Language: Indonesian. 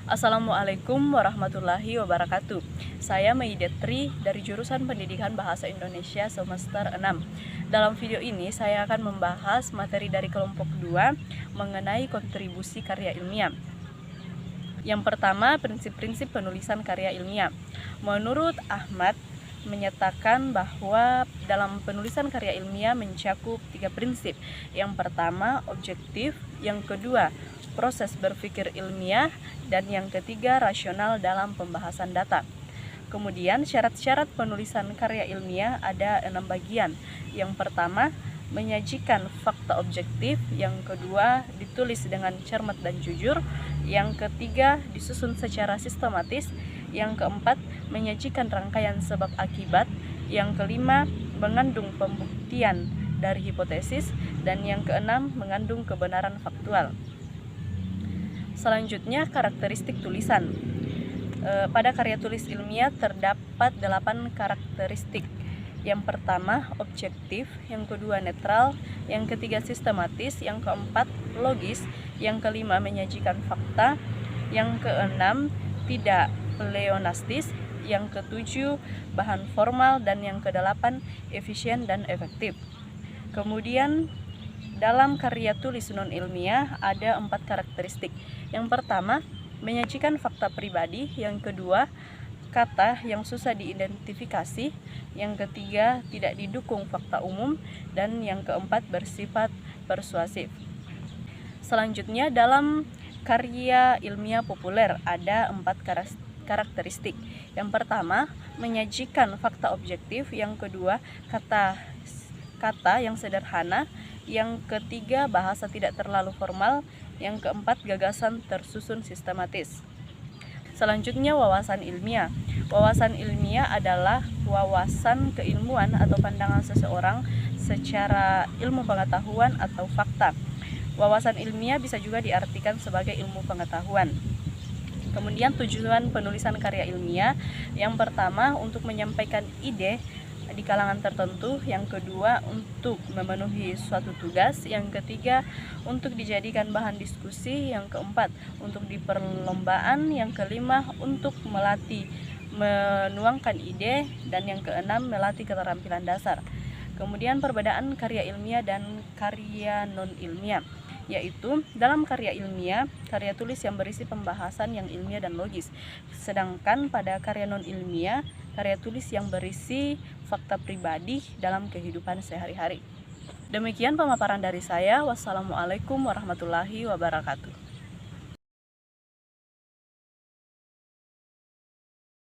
Assalamualaikum warahmatullahi wabarakatuh. Saya Maidetri dari jurusan Pendidikan Bahasa Indonesia semester 6. Dalam video ini saya akan membahas materi dari kelompok 2 mengenai kontribusi karya ilmiah. Yang pertama, prinsip-prinsip penulisan karya ilmiah. Menurut Ahmad, menyatakan bahwa dalam penulisan karya ilmiah mencakup 3 prinsip. Yang pertama, objektif. Yang kedua, proses berpikir ilmiah. Dan yang ketiga, rasional dalam pembahasan data. Kemudian syarat-syarat penulisan karya ilmiah ada 6 bagian. Yang pertama, menyajikan fakta objektif. Yang kedua, ditulis dengan cermat dan jujur. Yang ketiga, disusun secara sistematis. Yang keempat, menyajikan rangkaian sebab akibat. Yang kelima, mengandung pembuktian dari hipotesis. Dan yang keenam, mengandung kebenaran faktual. Selanjutnya, karakteristik tulisan. Pada karya tulis ilmiah terdapat 8 karakteristik. Yang pertama, objektif. Yang kedua, netral. Yang ketiga, sistematis. Yang keempat, logis. Yang kelima, menyajikan fakta. Yang keenam, tidak pleonastis. Yang ketujuh, bahan formal. Dan yang kedelapan, efisien dan efektif. Kemudian dalam karya tulis non-ilmiah ada 4 karakteristik. Yang pertama, menyajikan fakta pribadi. Yang kedua, kata yang susah diidentifikasi. Yang ketiga, tidak didukung fakta umum. Dan yang keempat, bersifat persuasif. Selanjutnya, dalam karya ilmiah populer ada 4 karakteristik. Yang pertama, menyajikan fakta objektif. Yang kedua, kata yang sederhana. Yang ketiga, bahasa tidak terlalu formal. Yang keempat, gagasan tersusun sistematis. Selanjutnya, wawasan ilmiah. Wawasan ilmiah adalah wawasan keilmuan atau pandangan seseorang secara ilmu pengetahuan atau fakta. Wawasan ilmiah bisa juga diartikan sebagai ilmu pengetahuan. Kemudian tujuan penulisan karya ilmiah, yang pertama untuk menyampaikan ide di kalangan tertentu, yang kedua untuk memenuhi suatu tugas, yang ketiga untuk dijadikan bahan diskusi, yang keempat untuk di perlombaan, yang kelima untuk melatih menuangkan ide, dan yang keenam melatih keterampilan dasar. Kemudian perbedaan karya ilmiah dan karya non-ilmiah, yaitu dalam karya ilmiah, karya tulis yang berisi pembahasan yang ilmiah dan logis. Sedangkan pada karya non-ilmiah, karya tulis yang berisi fakta pribadi dalam kehidupan sehari-hari. Demikian pemaparan dari saya. Wassalamualaikum warahmatullahi wabarakatuh.